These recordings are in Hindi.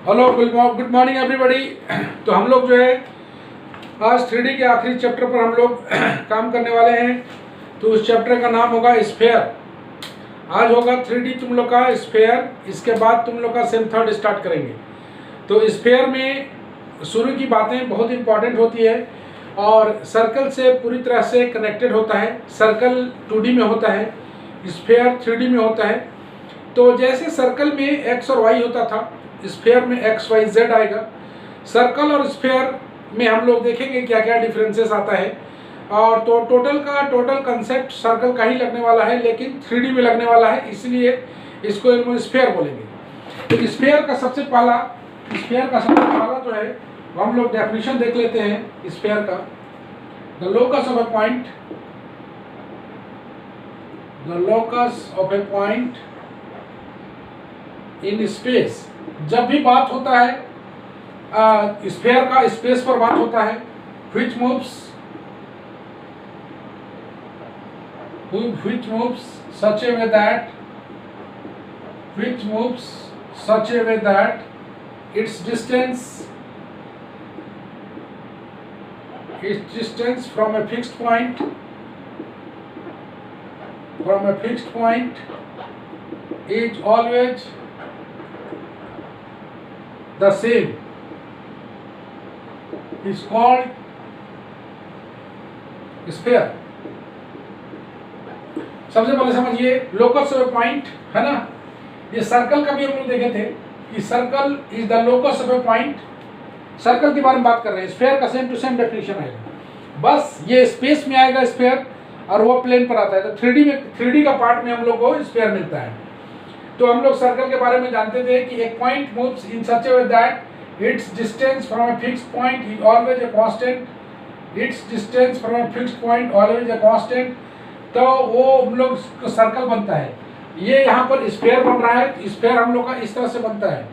Hello, good morning everybody. तो हम लोग जो है आज 3D के आखिरी चैप्टर पर हम लोग काम करने वाले हैं। तो उस चैप्टर का नाम होगा स्फेयर। आज होगा 3D तुम लोग का स्फेयर, इसके बाद तुम लोग का सेम थर्ड स्टार्ट करेंगे। तो स्फेयर में शुरू की बातें बहुत इंपॉर्टेंट होती है और सर्कल से पूरी तरह से कनेक्टेड होता है। सर्कल 2D में होता है, स्फेयर 3D में होता है। तो जैसे सर्कल में एक्स और वाई होता था, स्फेयर में एक्स वाई जेड आएगा। सर्कल और स्फेयर में हम लोग देखेंगे क्या क्या डिफरेंसेस आता है। और तो टोटल कंसेप्ट सर्कल का ही लगने वाला है, लेकिन 3D में लगने वाला है, इसलिए इसको स्फेयर बोलेंगे। तो स्फेयर का सबसे पहला जो है वो हम लोग डेफिनेशन देख लेते हैं स्फेयर का। The locus of A point in space. जब भी बात होता है स्फेयर का, स्पेस पर बात होता है, which moves such a way that its distance from a fixed point is always the same, is called sphere. सबसे पहले समझिए लोकस ऑफ ए पॉइंट है ना। ये सर्कल का भी हम लोग देखे थे कि circle is the locus of A point. Circle के बारे में बात कर रहे हैं। स्फेयर का सेम टू सेम डेफिनेशन आएगा, बस ये स्पेस में आएगा स्फेयर और वो प्लेन पर आता है। तो 3D का पार्ट में हम लोग को स्फेयर मिलता है। तो हम लोग सर्कल के बारे में जानते थे कि एक point moves in such A way that it's distance from a fixed point is always a constant. तो वो हम लोग सर्कल बनता है। ये यहाँ पर स्फेयर बन रहा है। स्फेयर हम लोग का इस तरह से बनता है।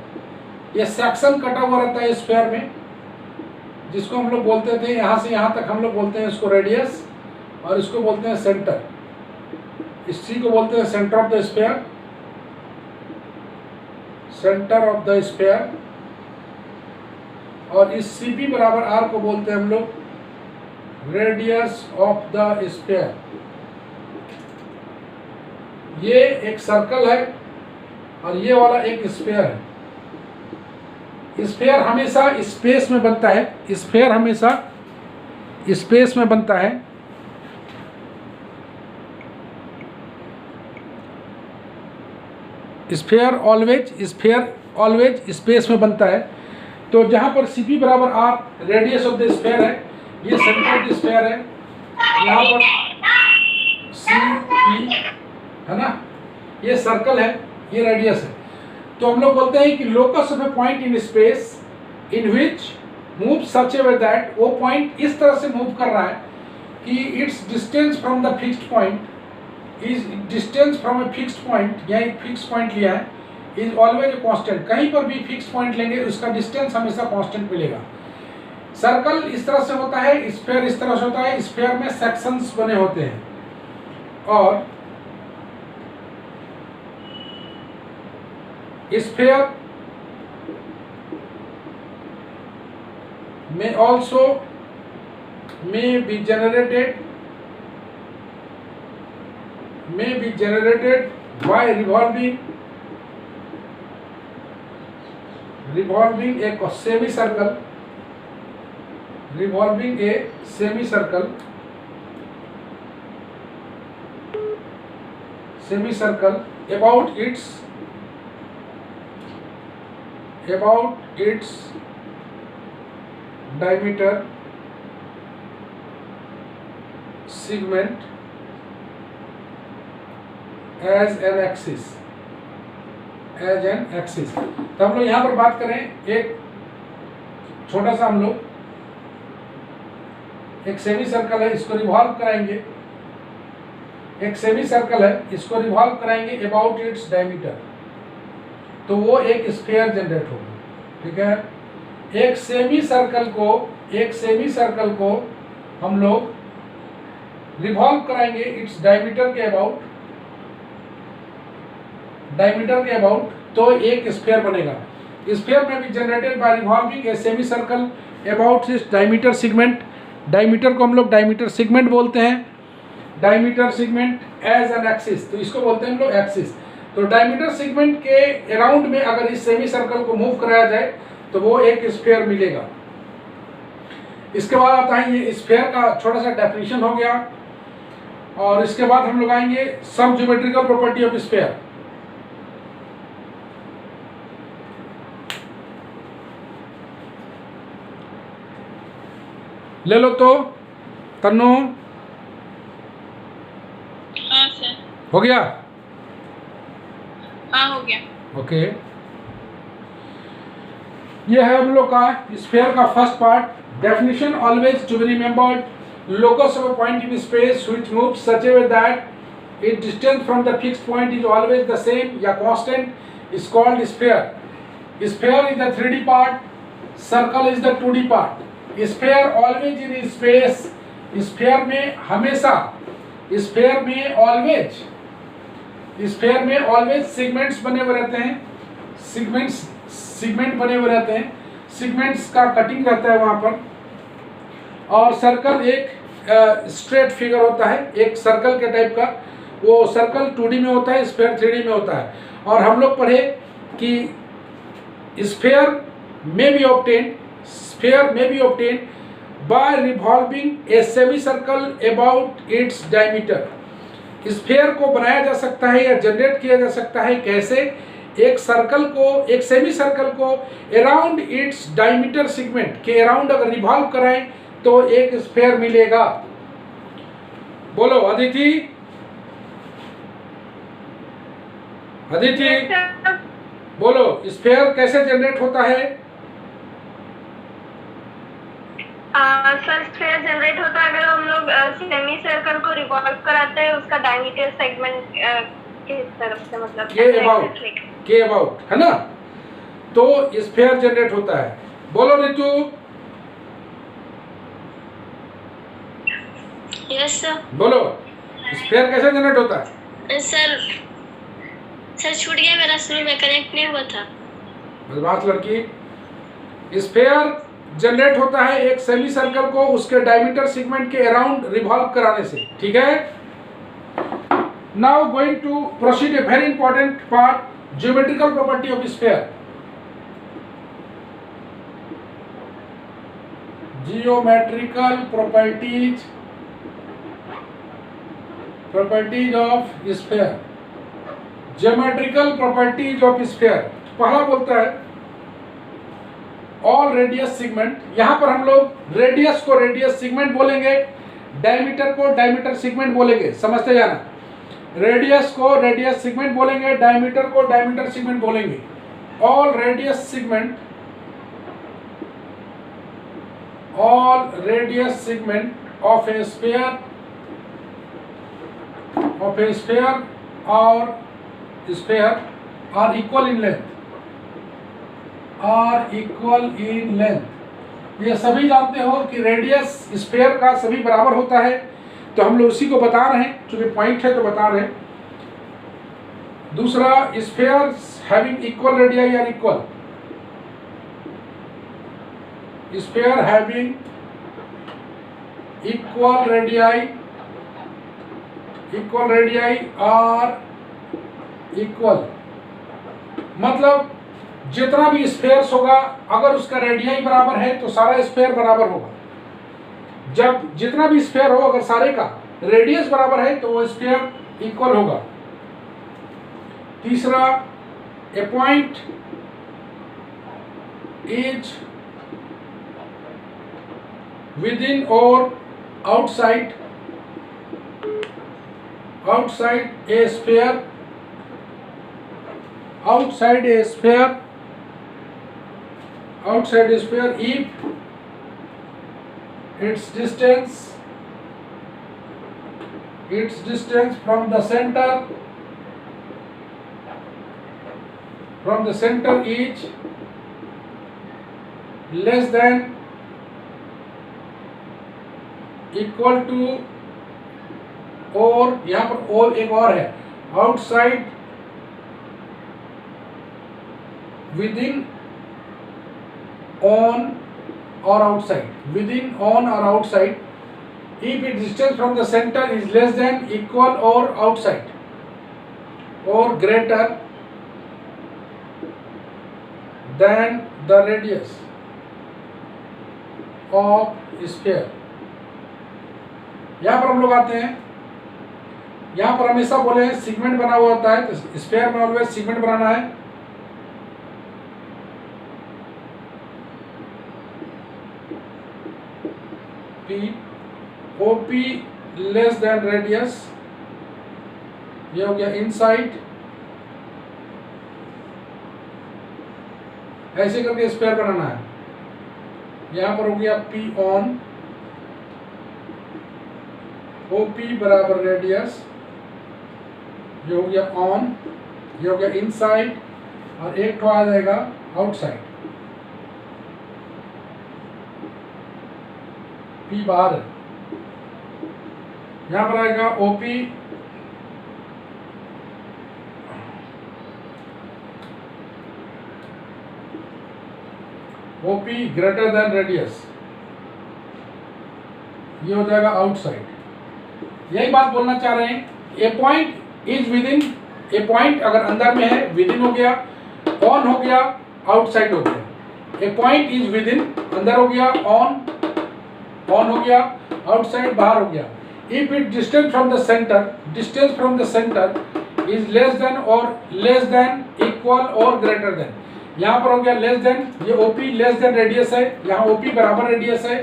ये सेक्शन कटा हुआ रहता है स्फेयर में, जिसको हम लोग बोलते थे यहाँ से यहाँ तक हम लोग बोलते हैं इसको रेडियस, और इसको बोलते हैं सेंटर। इसी को बोलते हैं सेंटर ऑफ द स्फेयर, और इस CP बराबर R को बोलते हैं हम लोग रेडियस ऑफ द स्फेयर। ये एक सर्कल है और ये वाला एक स्फेयर है। स्फेयर हमेशा स्पेस में बनता है। स्फेयर हमेशा स्पेस में बनता है। स्फेयर ऑलवेज स्पेस में बनता है। तो जहाँ पर CP बराबर R radius of the sphere है, ये सेंटर ऑफ द स्फेयर है। यहाँ पर CP है ना, ये सर्कल है, ये रेडियस है। तो हम लोग बोलते हैं कि locus of A point in space in which move such A way that, वो पॉइंट इस तरह से मूव कर रहा है कि it's distance from the fixed point यहाँ एक फिक्स पॉइंट लिया है, इज ऑलवेज ए कांस्टेंट। कहीं पर भी फिक्स पॉइंट लेंगे उसका डिस्टेंस हमेशा कांस्टेंट मिलेगा। सर्कल इस तरह से होता है, स्फेयर इस तरह से होता है। स्फेयर में सेक्शंस बने होते हैं और स्फेयर में also may be generated by revolving a semicircle about its diameter segment as an axis। तो हम लोग यहाँ पर बात करें, एक छोटा सा हम लोग एक सेमी सर्कल है, इसको रिवॉल्व कराएंगे। एक सेमी सर्कल है, इसको रिवॉल्व कराएंगे अबाउट इट्स डायमीटर, तो वो एक स्फीयर जनरेट होगा। ठीक है, एक सेमी सर्कल को हम लोग रिवॉल्व कराएंगे इट्स डायमीटर के अबाउट, तो एक स्फीयर बनेगा। स्फीयर में be generated by revolving a semi circle about its diameter segment. Diameter को हम लोग डायमीटर सेगमेंट बोलते हैं, diameter segment as an axis, तो इसको बोलते हैं हम लोग एक्सिस। तो डायमीटर सेगमेंट के अराउंड में अगर इस सेमी सर्कल को मूव कराया जाए तो वो एक स्फीयर मिलेगा। इसके बाद आता है ये स्फीयर का छोटा सा डेफिनेशन हो गया, और इसके बाद हम लोग आएंगे सम ज्योमेट्रिकल प्रॉपर्टी ऑफ स्फीयर। ले लो तो तन्नू। हाँ सर। हो गया? हाँ हो गया। ओके, ये है हम लोग का स्फीयर का first part. Definition always to be remembered, locus of a point in space which moves such a way that its distance from the fixed point is always the same या constant is called sphere. Sphere is the 3D part, circle is the 2D part. Sphere always in space, sphere में हमेशा, sphere में always, स्फीयर में ऑलवेज सेगमेंट्स बने हुए रहते हैं, सेगमेंट बने हुए रहते हैं, सेगमेंट्स का कटिंग रहता है वहाँ पर, और सर्कल एक स्ट्रेट फिगर होता है, एक सर्कल के टाइप का। वो सर्कल 2D में होता है, स्फीयर 3D में होता है। और हम लोग पढ़े कि स्फीयर में B obtain bye revolving a semi circle about its diameter. Sphere को बनाया जा सकता है या जनरेट किया जा सकता है कैसे? एक सर्कल को, एक सेमी सर्कल को अराउंड इट्स डायमीटर सेगमेंट के अराउंड अगर रिवॉल्व कराएं तो एक स्फीयर मिलेगा। बोलो अदिति, अदिति बोलो, स्फीयर कैसे जनरेट होता है? सर स्फीयर जनरेट होता है अगर हम लोग सेमी सर्कल को रिवॉल्व कराते हैं उसका डायमीटर सेगमेंट की तरफ से, मतलब के अबाउट है ना, तो स्फीयर जनरेट होता है। बोलो रितु। Yes sir. बोलो स्फीयर कैसे जनरेट होता है? सर छूट गया मेरा, शुरू में कनेक्ट नहीं हुआ था। बदमाश लड़की। स्फीयर जनरेट होता है एक सेमी सर्कल को उसके डायमीटर सेगमेंट के अराउंड रिवॉल्व कराने से, ठीक है। Now going to proceed a very important part, geometrical property of sphere. Geometrical properties of sphere. Geometrical properties of sphere पहला बोलता है ऑल रेडियस सेगमेंट। यहां पर हम लोग रेडियस को रेडियस सेगमेंट बोलेंगे, डायमीटर को डायमीटर सेगमेंट बोलेंगे, समझते जाना। रेडियस को रेडियस सेगमेंट बोलेंगे, डायमीटर को डायमीटर सेगमेंट बोलेंगे। All radius segment, all radius segment of a sphere और sphere are equal in length, are equal in length. ये सभी जानते हो कि रेडियस स्फीयर का सभी बराबर होता है, तो हम लोग उसी को बता रहे हैं, चूंकि पॉइंट है तो बता रहे हैं। दूसरा, sphere having equal radii are equal, sphere having equal radii are equal, मतलब जितना भी स्फीयर्स होगा अगर उसका रेडियाई बराबर है तो सारा स्फीयर बराबर होगा। जब जितना भी स्फीयर हो अगर सारे का रेडियस बराबर है तो वो स्फीयर इक्वल होगा। तीसरा, ए पॉइंट इज विद इन और outside A sphere, outside a sphere if its distance from the center is less than equal to, और यहाँ पर और एक और है, outside within on or outside, within, on or outside, if its distance from the center is less than, equal or outside or greater than the radius of sphere। यहाँ पर हम लोग आते हैं, यहाँ पर हमेशा बोले सेगमेंट बना हुआ होता है, तो स्फीयर में ऑलवेज सेगमेंट बनाना है। P OP less than radius, ये हो गया इनसाइड, ऐसे करके स्फीयर बनाना है। यहाँ पर हो गया P ऑन, OP बराबर रेडियस, ये हो गया ऑन, ये हो गया इनसाइड, और एक तो आ जाएगा आउटसाइड। P बाहर है, यहाँ पर आएगा OP ग्रेटर देन रेडियस, ये हो जाएगा आउटसाइड। यही बात बोलना चाह रहे हैं, a point is within, a point अगर अंदर में है विद इन हो गया, ऑन हो गया, आउटसाइड हो गया। ए पॉइंट इज विद इन, अंदर हो गया, ऑन हो गया, आउटसाइड बाहर हो गया। If it distance from the centre is less than और लेस देन, इक्वल और ग्रेटर देन। यहाँ पर हो गया लेस देन, ये OP लेस देन रेडियस है, यहाँ OP बराबर रेडियस है,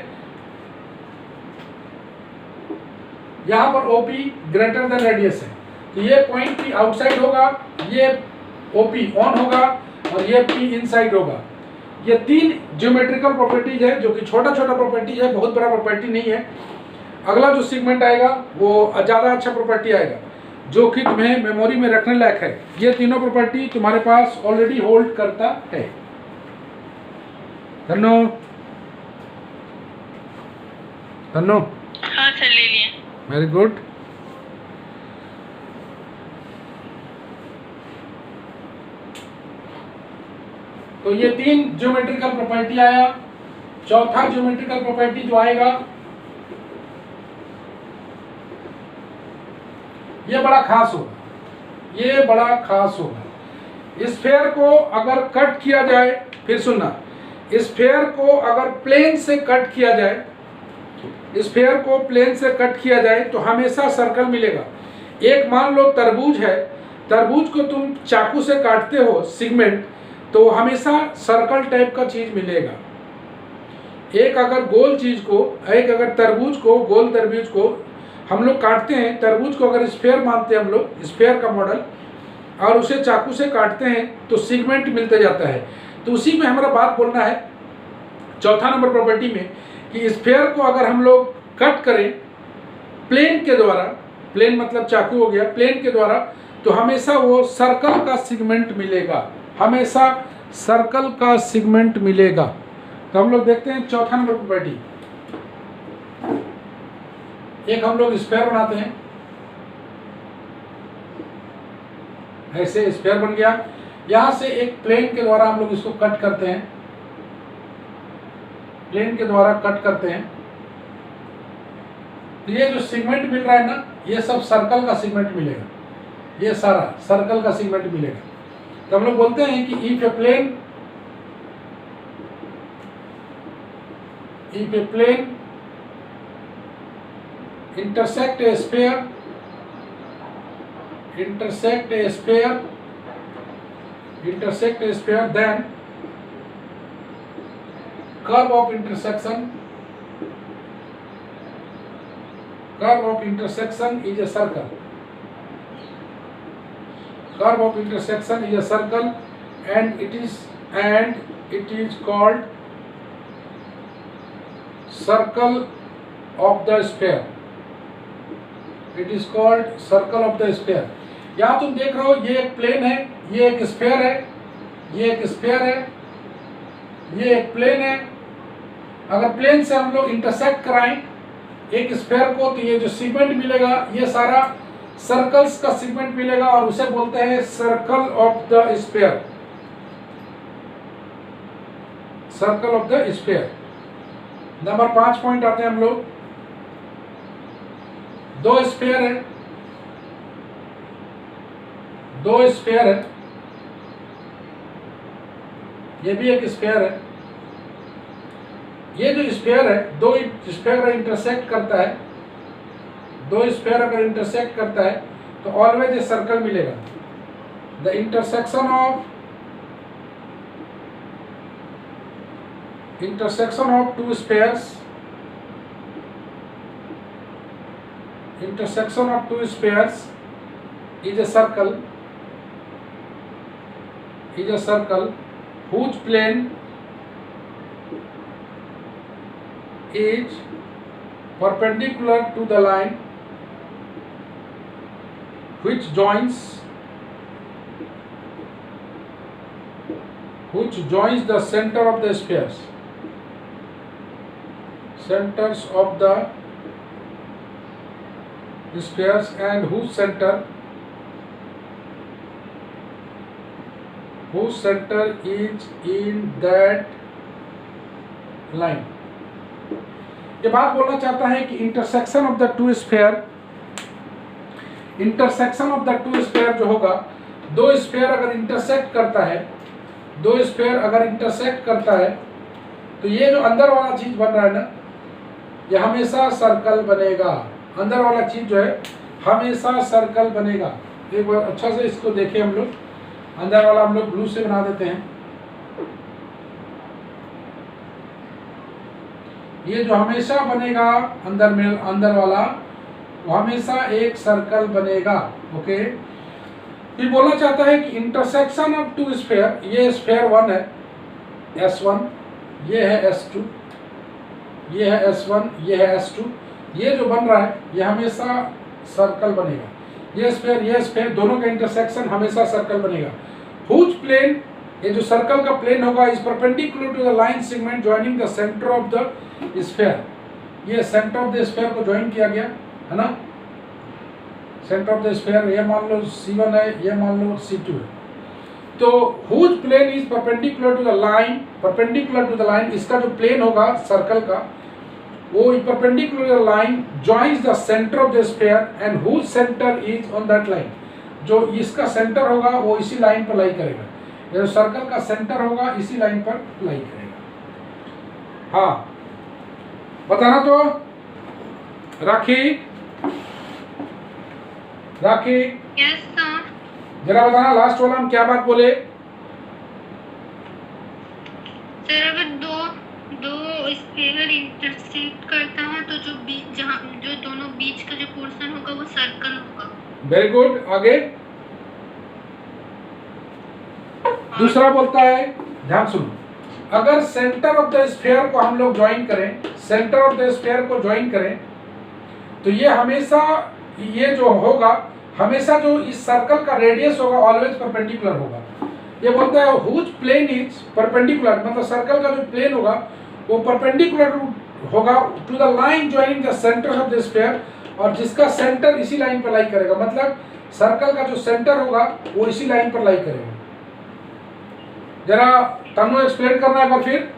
यहाँ पर OP ग्रेटर देन रेडियस है, तो ये पॉइंट P आउटसाइड होगा, ये OP ऑन होगा, और ये P इनसाइड होगा। ये तीन ज्योमेट्रिकल प्रॉपर्टीज है, जो कि छोटा छोटा प्रॉपर्टीज है, बहुत बड़ा प्रॉपर्टी नहीं है। अगला जो सेगमेंट आएगा वो ज़्यादा अच्छा प्रॉपर्टी आएगा, जो कि तुम्हें मेमोरी में रखने लायक है। ये तीनों प्रॉपर्टी तुम्हारे पास ऑलरेडी होल्ड करता है। तन्नो हाँ सर, ले लिए। Very good. तो ये तीन ज्योमेट्रिकल प्रॉपर्टी आया। चौथा ज्योमेट्रिकल प्रॉपर्टी जो आएगा, ये बड़ा खास होगा, ये बड़ा खास होगा। स्फीयर को अगर कट किया जाए, फिर सुनना, स्फीयर को अगर प्लेन से कट किया जाए, स्फीयर को प्लेन से कट किया जाए तो हमेशा सर्कल मिलेगा। एक मान लो तरबूज है, तरबूज को तुम चाकू से काटते हो सेगमेंट, तो हमेशा सर्कल टाइप का चीज मिलेगा। एक अगर गोल चीज को, एक अगर तरबूज को, गोल तरबूज को हम लोग काटते हैं, तरबूज को अगर स्फीयर मानते हैं हम लोग, स्फीयर का मॉडल, और उसे चाकू से काटते हैं तो सेगमेंट मिलते जाता है। तो उसी में हमारा बात बोलना है चौथा नंबर प्रॉपर्टी में, कि स्फीयर को अगर हम लोग कट करें प्लेन के द्वारा, प्लेन मतलब चाकू हो गया, प्लेन के द्वारा, तो हमेशा वो सर्कल का सेगमेंट मिलेगा, हमेशा सर्कल का सेगमेंट मिलेगा। तो हम लोग देखते हैं चौथा नंबर प्रॉपर्टी। एक हम लोग स्फीयर बनाते हैं, ऐसे स्फीयर बन गया। यहां से एक प्लेन के द्वारा हम लोग इसको कट करते हैं, प्लेन के द्वारा कट करते हैं। तो ये जो सेगमेंट मिल रहा है ना, ये सब सर्कल का सेगमेंट मिलेगा, ये सारा सर्कल का सेगमेंट मिलेगा। तो हम लोग बोलते हैं कि if a plane intersect a sphere, then curve of intersection is a circle. Curve of intersection is a circle, and it is called circle of the sphere. It is called circle of the sphere. यहाँ तुम देख रहे हो, ये एक प्लेन है, ये एक स्फीयर है, ये एक स्फीयर है, ये एक प्लेन है। अगर प्लेन से हम लोग इंटरसेक्ट कराएं एक स्फीयर को, तो ये जो सेगमेंट मिलेगा, ये सारा सर्कल्स का सेगमेंट मिलेगा, और उसे बोलते हैं circle of the sphere. Circle of the sphere. Number 5 point आते हैं हम लोग। दो स्फीयर है, ये भी एक स्फीयर है। ये जो स्फीयर है, दो स्फीयर अगर इंटरसेक्ट करता है, दो स्फीयर अगर इंटरसेक्ट करता है तो ऑलवेज ए सर्कल मिलेगा। The intersection of to spheres, is a circle whose plane is perpendicular to the line which joins the center of the spheres, centers of the spheres, and whose center is in that line। ये बात बोलना चाहता है कि intersection of the two sphere जो होगा, दो स्फीयर अगर इंटरसेक्ट करता है, तो ये जो अंदर वाला चीज बन रहा है ना, ये हमेशा सर्कल बनेगा। अंदर वाला चीज जो है हमेशा सर्कल बनेगा। एक बार अच्छा से इसको देखें हम लोग। अंदर वाला हम लोग ब्लू से बना देते हैं। ये जो हमेशा बनेगा अंदर वाला, वो हमेशा एक सर्कल बनेगा। ओके, ये बोलना चाहता है कि इंटरसेक्शन ऑफ टू स्फीयर, ये स्फीयर 1 है S1, ये है S2, ये है S1, ये है S2। ये जो बन रहा है ये हमेशा सर्कल बनेगा। ये स्फीयर दोनों का इंटरसेक्शन हमेशा सर्कल बनेगा। हुज प्लेन, ये जो सर्कल का प्लेन होगा, is perpendicular to the line segment joining the centre of the sphere. ये सेंटर ऑफ द स्फीयर को ज्वाइन किया गया है ना, सेंटर ऑफ द स्फीयर। ये मान लो C1 है, ये मान लो C2 है। तो whose plane is perpendicular to the line, इसका जो प्लेन होगा सर्कल का, वो perpendicular line joins the centre of the sphere and whose centre is on that line. जो इसका सेंटर होगा वो इसी लाइन पर लाई करेगा। जो सर्कल का सेंटर होगा इसी लाइन पर लाई करेगा। हाँ, बताना तो राखी। Yes sir. जरा बताना लास्ट वाला हम क्या बात बोले। सर अगर दो स्फीयर इंटरसेक्ट करता है तो जो दोनों बीच का जो पोर्शन होगा वो सर्कल होगा। वेरी गुड, आगे दूसरा बोलता है, ध्यान सुनो, अगर सेंटर ऑफ द स्फीयर को हम लोग ज्वाइन करें, तो ये हमेशा, ये जो होगा हमेशा जो इस सर्कल का रेडियस होगा ऑलवेज परपेंडिकुलर होगा। ये बोलता है हुज प्लेन इज परपेंडिकुलर, मतलब सर्कल का जो प्लेन होगा वो परपेंडिकुलर होगा to the line joining the centre of the sphere, और जिसका सेंटर इसी लाइन पर लाई करेगा। मतलब सर्कल का जो सेंटर होगा वो इसी लाइन पर लाई करेगा। जरा तनु एक्सप्लेन करना है फिर।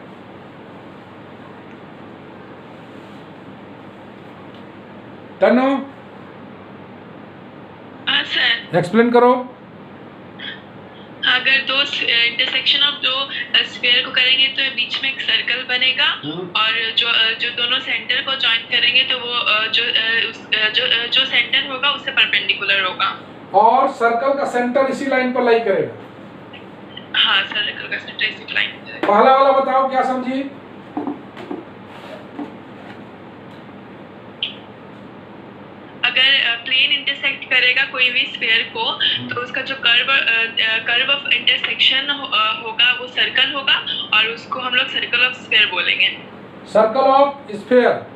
तनु एक्सप्लेन करो। अगर दो इंटरसेक्शन ऑफ दो स्फीयर को करेंगे तो बीच में एक सर्कल बनेगा, और जो दोनों सेंटर को जॉइन करेंगे तो वो जो सेंटर होगा उससे परपेंडिकुलर होगा, और सर्कल का सेंटर इसी लाइन पर लाई करेगा। हाँ, सर्कल का सेंटर इसी लाइन पर। पहला वाला बताओ क्या समझी। अगर प्लेन इंटरसेक्ट करेगा कोई भी स्फीयर को, तो उसका जो कर्व ऑफ इंटरसेक्शन होगा वो सर्कल होगा, और उसको हम लोग सर्कल ऑफ स्फीयर बोलेंगे। सर्कल ऑफ स्फीयर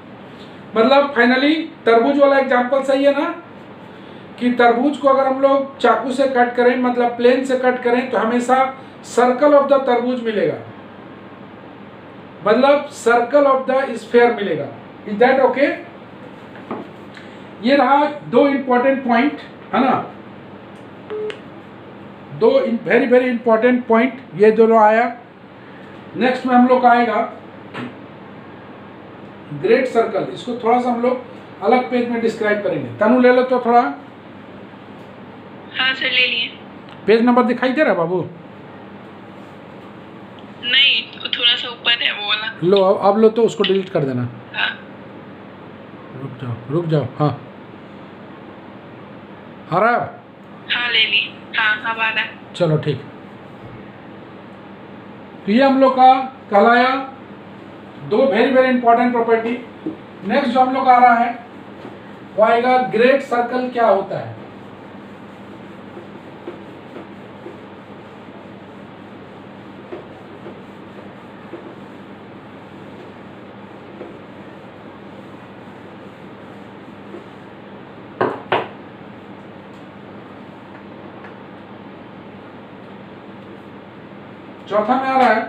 मतलब फाइनली तरबूज वाला एग्जांपल सही है ना, कि तरबूज को अगर हम लोग चाकू से कट करें, मतलब प्लेन से कट करें, तो हमेशा सर्कल ऑफ द तरबूज मिलेगा, मतलब सर्कल ऑफ द स्फीयर मिलेगा। Is that okay? ये रहा दो इंपॉर्टेंट पॉइंट है ना, दो वेरी वेरी इंपॉर्टेंट पॉइंट ये दोनों आया। नेक्स्ट में हम लोग का आएगा ग्रेट सर्कल। इसको थोड़ा सा हम लोग अलग पेज में डिस्क्राइब करेंगे। तनु ले लो तो थोड़ा, हाँ सर ले लिए। पेज नंबर दिखाई दे रहा है बाबू? नहीं थोड़ा सा ऊपर है वो वाला। लो अब लो तो उसको डिलीट कर देना। हाँ रुक जाओ हाँ आ रहा है? हाँ ले लिए। हाँ अब आ रहा है। चलो ठीक। तो ये हम लोग का कहलाया दो very very important property. Next जो हम लोग का आ रहा है वो आएगा ग्रेट सर्कल क्या होता है। चौथा में आ रहा है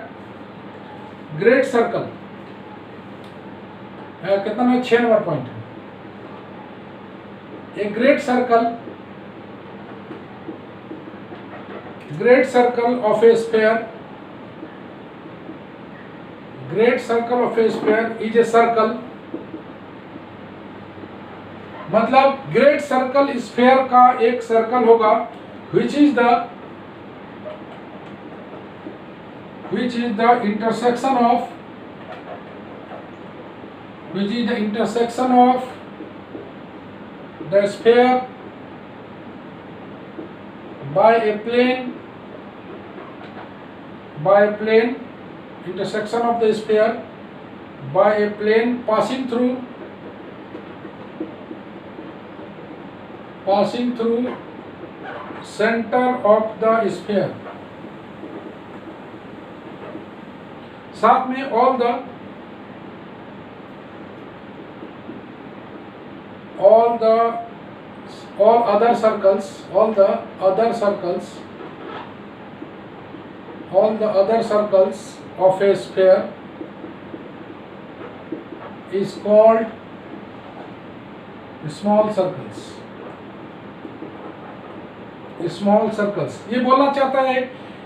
ग्रेट सर्कल। कितना में 6 नंबर पॉइंट है। A great circle of a sphere, great circle of a sphere is a circle. मतलब ग्रेट सर्कल स्फीयर का एक सर्कल होगा which is the intersection of the sphere by a plane, intersection of the sphere by a plane passing through center of the sphere। साथ में all other circles of a sphere is called small circles। ये बोलना चाहता है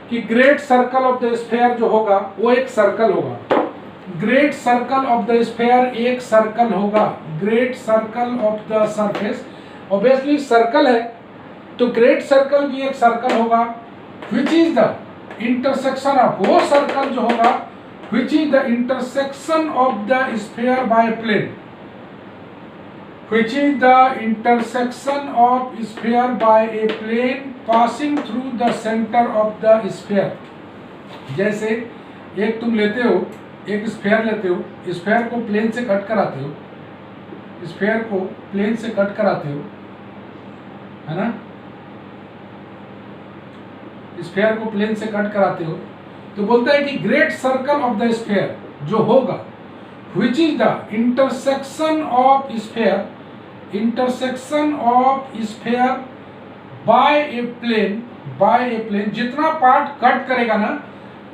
कि great circle of the sphere जो होगा वो एक सर्कल होगा। Great circle of the sphere एक सर्कल होगा। Great circle of the surface obviously circle है तो ग्रेट सर्कल भी एक सर्कल होगा। Which is the intersection of, वो सर्कल जो होगा which is the intersection of the sphere by plane, which is the intersection of sphere by a plane passing through the center of the sphere। जैसे एक तुम लेते हो, एक स्फीयर लेते हो, स्फीयर को प्लेन से कट कराते हो, स्फीयर को प्लेन से कट कराते हो, है ना, स्फीयर को प्लेन से कट कराते हो तो बोलता है कि great circle of the sphere जो होगा which is the intersection of sphere by a plane, जितना पार्ट कट करेगा ना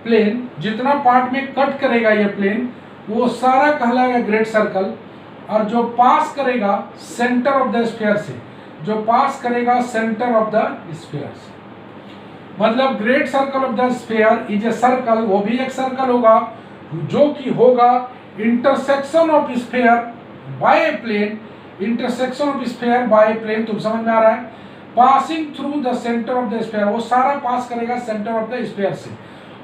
प्लेन, जितना पार्ट में कट करेगा ये प्लेन वो सारा कहलाएगा ग्रेट सर्कल। और जो पास करेगा सेंटर ऑफ द स्फीयर से, जो पास करेगा सेंटर ऑफ द स्फीयर से, मतलब great circle of the sphere is a circle, वो भी एक सर्कल होगा जो कि होगा intersection of sphere by a plane, intersection of sphere by a plane, तुम समझ में आ रहा है, passing through the centre of the sphere, वो सारा पास करेगा सेंटर ऑफ द स्फीयर से।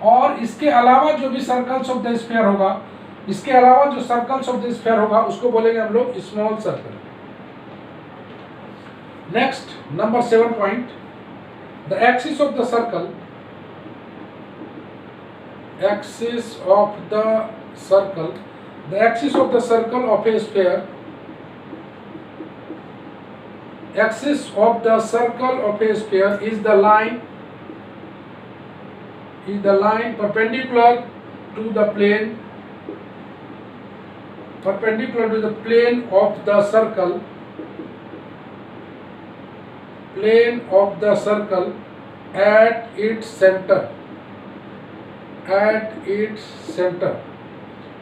और इसके अलावा जो भी सर्कल्स ऑफ द स्फीयर होगा, इसके अलावा जो सर्कल्स ऑफ द स्फीयर होगा उसको बोलेंगे हम लोग small circle. Next number 7 point, the axis of the circle, axis of the circle, the axis of the circle of a sphere, axis of the circle of a sphere is the line perpendicular to the plane of the circle, at its center,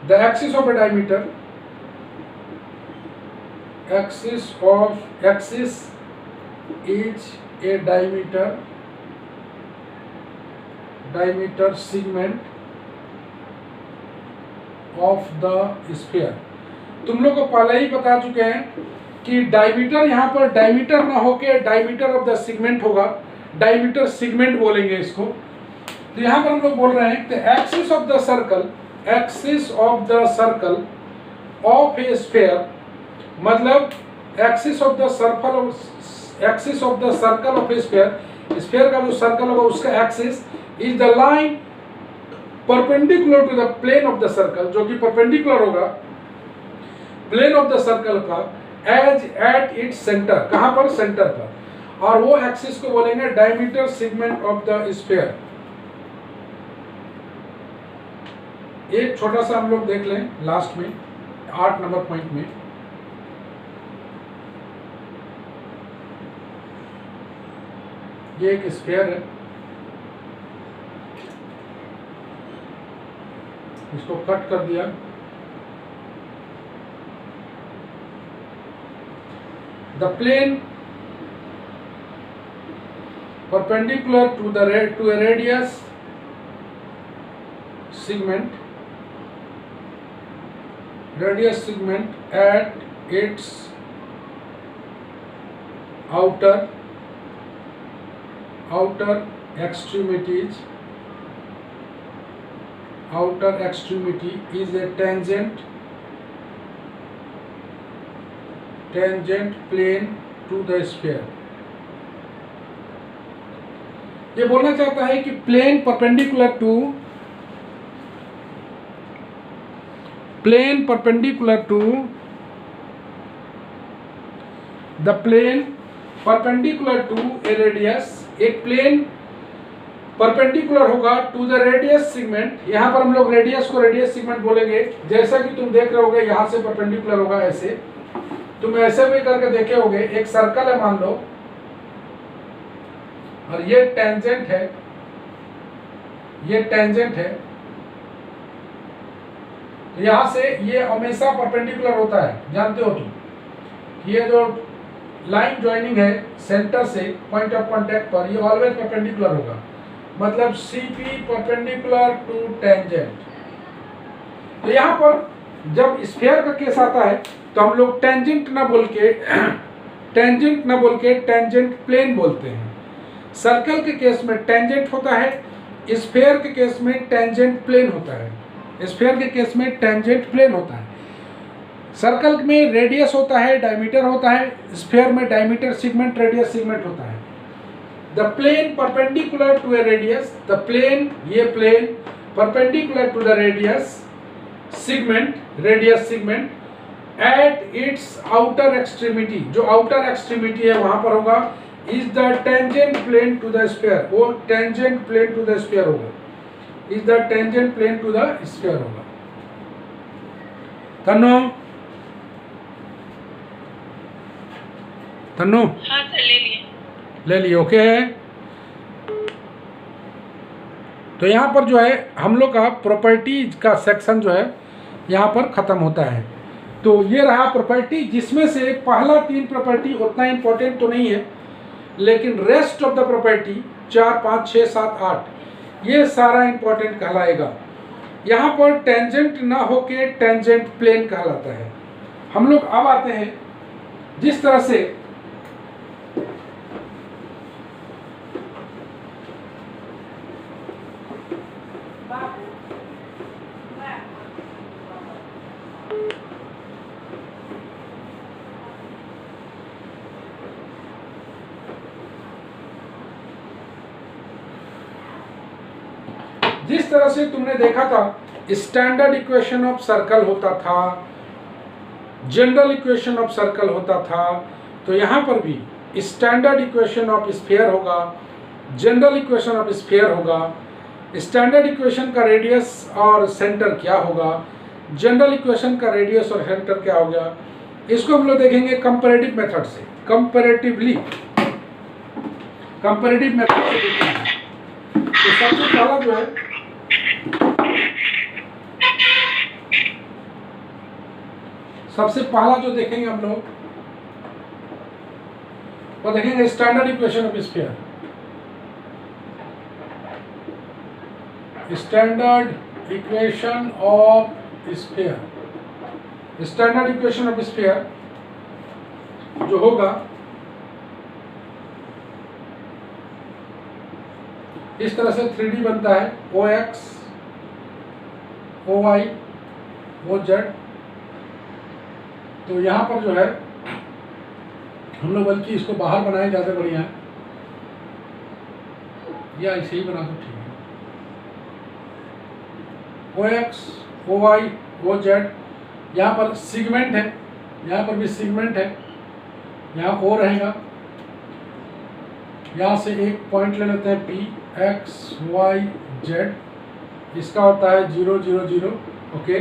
the axis of a diameter, axis is a diameter segment of the sphere. तुम लोग को पहले ही बता चुके हैं कि डायमीटर यहाँ पर डायमीटर ना होके डायमीटर ऑफ द सेगमेंट होगा, डायमीटर सेगमेंट बोलेंगे इसको। तो यहाँ पर हम लोग बोल रहे हैं कि axis of the circle, axis of the circle of a sphere, मतलब axis of the circle, axis of the circle of a sphere, sphere का जो सर्कल होगा उसका axis is the line perpendicular to the plane of the circle, जो कि परपेंडिकुलर होगा प्लेन ऑफ द सर्कल का एज एट इट्स सेंटर, कहां पर, सेंटर पर, और वो एक्सिस को बोलेंगे diameter segment of the sphere. एक छोटा सा हम लोग देख लें लास्ट में 8 नंबर पॉइंट में। ये एक स्फीयर है, इसको कट कर दिया। The plane perpendicular to a radius segment at its outer extremity is a tangent plane to the sphere। ये बोलना चाहता है कि plane perpendicular to the plane perpendicular to a radius, एक प्लेन परपेंडिकुलर होगा टू द रेडियस सेगमेंट। यहाँ पर हम लोग रेडियस को रेडियस सेगमेंट बोलेंगे, जैसा कि तुम देख रहे होगे यहाँ से परपेंडिकुलर होगा ऐसे, तुम ऐसे भी करके देखे होगे। एक सर्कल है मान लो, और ये टेंजेंट है, ये टेंजेंट है, तो यहां से ये हमेशा परपेंडिकुलर होता है, जानते हो तुम। ये जो लाइन ज्वाइनिंग है सेंटर से पॉइंट ऑफ कांटेक्ट पर, ये ऑलवेज परपेंडिकुलर होगा, मतलब सीपी परपेंडिकुलर टू टेंजेंट। तो यहाँ पर जब स्फीयर का केस आता है तो हम लोग टेंजेंट ना बोल के टेंजेंट प्लेन बोलते हैं। सर्कल के केस में टेंजेंट होता है, स्फीयर के केस में टेंजेंट प्लेन होता है। स्फीयर के केस में टेंजेंट प्लेन होता है, सर्कल में रेडियस होता है, डायमीटर होता है, स्फीयर में डायमीटर सेगमेंट, रेडियस सेगमेंट होता है। The plane perpendicular to a radius, the plane, ये plane perpendicular to the radius segment, radius segment at its outer extremity, जो आउटर एक्सट्रीमिटी है वहां पर होगा, is the tangent plane to the sphere, वो tangent plane to the sphere होगा, is the tangent plane to the sphere होगा। तन्नो हाँ सर ले लिए, ओके है। तो यहाँ पर जो है हम लोग का प्रॉपर्टीज का सेक्शन जो है यहाँ पर ख़त्म होता है। तो ये रहा प्रॉपर्टी, जिसमें से पहला 3 प्रॉपर्टी उतना इम्पोर्टेंट तो नहीं है, लेकिन रेस्ट ऑफ द प्रॉपर्टी 4, 5, 6, 7, 8 ये सारा इम्पोर्टेंट कहलाएगा। यहाँ पर टेंजेंट ना होके टेंजेंट प्लेन कहलाता है। हम लोग अब आते हैं जिस तरह से जिस तरह से तुमने देखा था स्टैंडर्ड इक्वेशन ऑफ सर्कल होता था, जनरल इक्वेशन ऑफ सर्कल होता था, तो यहाँ पर भी स्टैंडर्ड इक्वेशन ऑफ स्फीयर होगा, जनरल इक्वेशन ऑफ स्फीयर होगा। स्टैंडर्ड इक्वेशन का रेडियस और सेंटर क्या होगा, जनरल इक्वेशन का रेडियस और सेंटर क्या होगा, इसको हम लोग देखेंगे कंपैरेटिव मेथड से, कंपैरेटिव मेथड से देखेंगे। तो सबसे पहला जो है जो देखेंगे हम लोग वो देखेंगे standard equation of sphere. Standard equation of sphere. Standard equation of sphere जो होगा इस तरह से 3D बनता है, OX, OY, OZ। तो यहाँ पर जो है हम लोग बल्कि इसको बाहर बनाए ज़्यादा बढ़िया है, या ऐसे ही बना दो ठीक है। OX, OY, OZ, यहाँ पर सेगमेंट है, यहाँ पर भी सेगमेंट है, यहाँ O रहेगा, यहाँ से एक पॉइंट ले लेते हैं P, X, Y, Z, इसका होता है 0, 0, 0। ओके,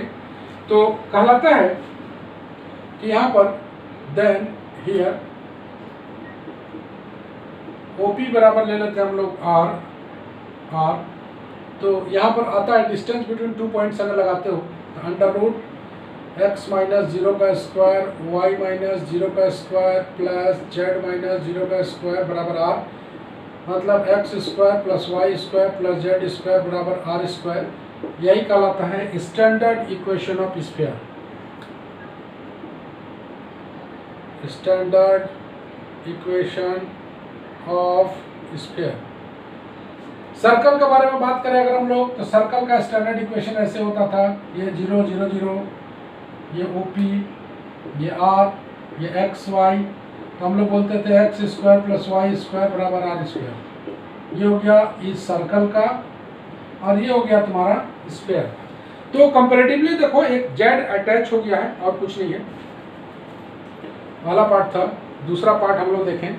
तो कहलाता है कि यहाँ पर देन हियर OP बराबर ले लेते हैं हम लोग R। तो यहाँ पर आता है डिस्टेंस बिटवीन 2 पॉइंट्स अगर लगाते हो तो अंडर रूट x माइनस 0 का स्क्वायर, y माइनस 0 का स्क्वायर प्लस z माइनस 0 का स्क्वायर बराबर r, मतलब x square plus y square plus z square बराबर r स्क्वायर। यही कहलाता है standard equation of sphere. Standard equation of sphere. Circle के बारे में बात करें अगर हम लोग, तो सर्कल का स्टैंडर्ड इक्वेशन ऐसे होता था, ये 0, 0, 0, ये OP, ये R, ये XY। तो हम लोग बोलते थे x square plus Y square बराबर r स्क्वायर। ये हो गया इस सर्कल का, और ये हो गया तुम्हारा स्फीयर। तो कंपैरेटिवली देखो एक z अटैच हो गया है और कुछ नहीं है, वाला पार्ट था। दूसरा पार्ट हम लोग देखें